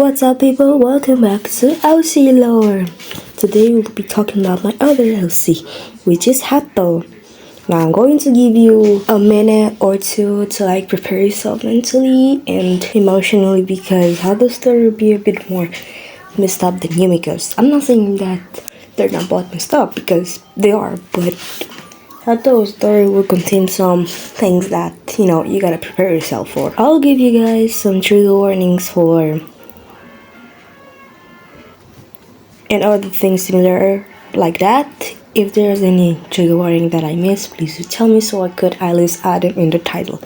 What's up, people? Welcome back to LC Lore. Today we'll be talking about my other LC, which is Hato. Now I'm going to give you a minute or two to prepare yourself mentally and emotionally because Hato's story will be a bit more messed up than Yumiko's. I'm not saying that they're not both messed up because they are, but Hato's story will contain some things that, you gotta prepare yourself for. I'll give you guys some trigger warnings for and other things similar like that. If there's any trigger warning that I missed, please do tell me so I could at least add them in the title.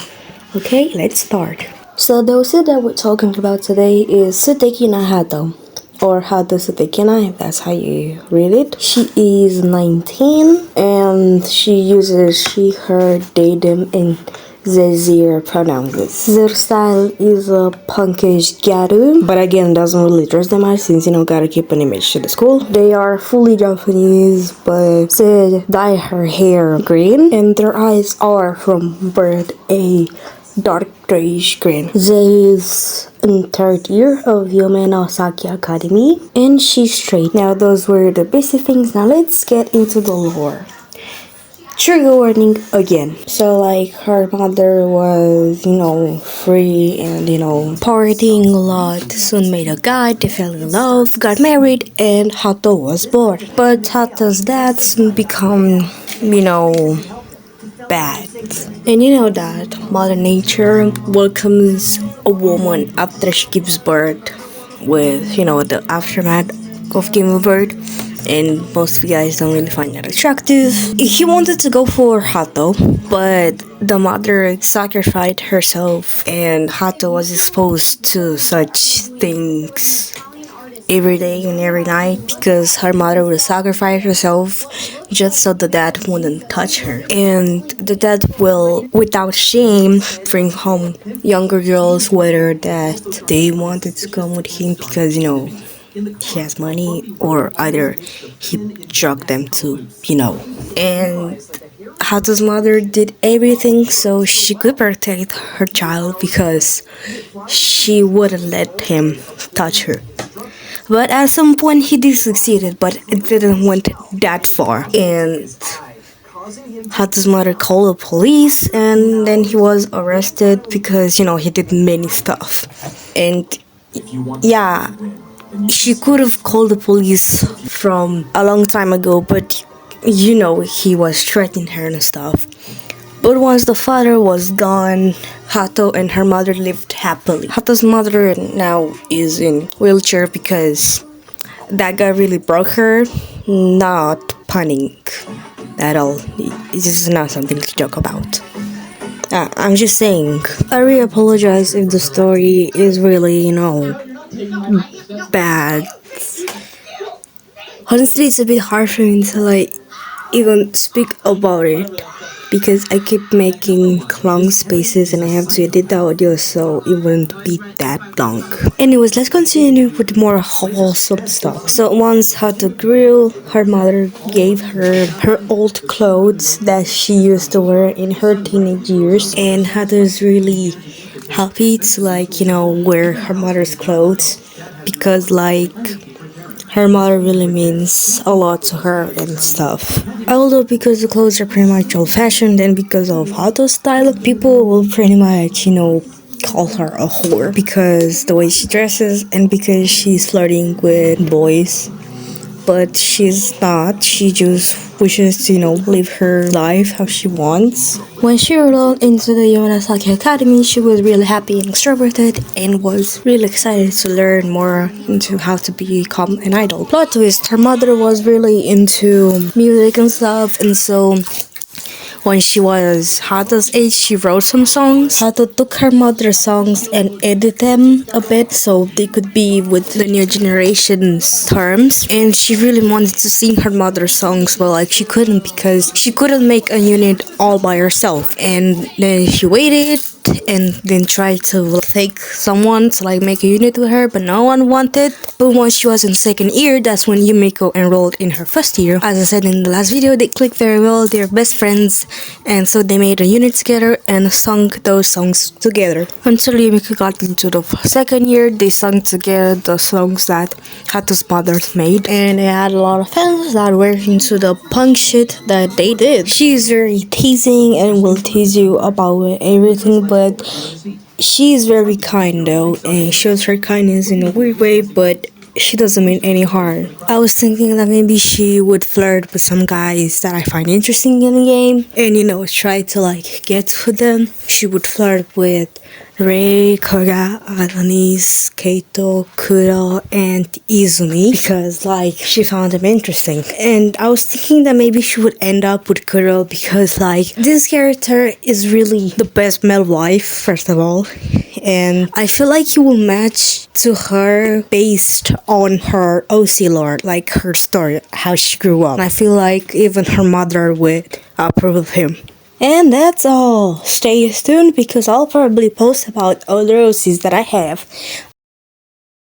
Okay, let's start. So the OC that we're talking about today is Suteki na Hato, or Hato Suteki na, if that's how you read it. She is 19 and she uses she, her, they, them, and their pronouns. Their style is a punkish gyaru, but again doesn't really dress them out since gotta keep an image to the school. They are fully Japanese, but they dye her hair green and their eyes are from birth a dark grayish green. They is in third year of Yumeno Saki Academy and she's straight. Now those were the basic things. Now let's get into the lore. Trigger warning again. So her mother was, free and, partying a lot. Soon met a guy, they fell in love, got married, and Hato was born. But Hato's dad soon become, bad. And you know that Mother Nature welcomes a woman after she gives birth with, the aftermath of giving birth. And most of you guys don't really find that attractive. He wanted to go for Hato, but the mother sacrificed herself and Hato was exposed to such things every day and every night because her mother would sacrifice herself just so the dad wouldn't touch her. And the dad will, without shame, bring home younger girls, whether that they wanted to come with him because, he has money, or either he drugged them to, And Hato's mother did everything so she could protect her child because she wouldn't let him touch her. But at some point he did succeed, but it didn't went that far. And Hato's mother called the police and then he was arrested because, he did many stuff. And yeah, she could have called the police from a long time ago, but he was threatening her and stuff. But once the father was gone, Hato and her mother lived happily. Hato's mother now is in wheelchair because that guy really broke her. Not punning at all. This is not something to joke about. I'm just saying. I really apologize if the story is really, bad. Honestly, it's a bit hard for me to even speak about it because I keep making long spaces and I have to edit the audio so it wouldn't be that long. Anyways, let's continue with more wholesome stuff. So once Hato grew, her mother gave her her old clothes that she used to wear in her teenage years, and Hato's really happy to wear her mother's clothes because her mother really means a lot to her and stuff. Although because the clothes are pretty much old-fashioned and because of Hato's style, people will pretty much, call her a whore because the way she dresses and because she's flirting with boys. But she's not. She just wishes to, live her life how she wants. When she enrolled into the Yamanasaki Academy, she was really happy and extroverted and was really excited to learn more into how to become an idol. Plot twist, her mother was really into music and stuff, and so when she was Hato's age, she wrote some songs. Hato took her mother's songs and edited them a bit so they could be with the new generation's terms. And she really wanted to sing her mother's songs, but she couldn't because she couldn't make a unit all by herself. And then she waited and then tried to take someone to like make a unit with her, but no one wanted. But once she was in second year, that's when Yumiko enrolled in her first year. As I said in the last video, they clicked very well, they're best friends, and so they made a unit together and sung those songs together. Until Yumiko got into the second year, they sung together the songs that Hato's mother made, and they had a lot of fans that were into the punk shit that they did. She's very teasing and will tease you about everything, but she's very kind though, and shows her kindness in a weird way, but she doesn't mean any harm. I was thinking that maybe she would flirt with some guys that I find interesting in the game, and try to like get to them. She would flirt with Rei, Koga, Alanis, Keito, Kuro, and Izumi because like she found them interesting. And I was thinking that maybe she would end up with Kuro because like this character is really the best male wife, first of all, and I feel like he will match to her based on her OC lore, like her story, how she grew up. And I feel like even her mother would approve of him. And that's all. Stay tuned because I'll probably post about other OCs that I have.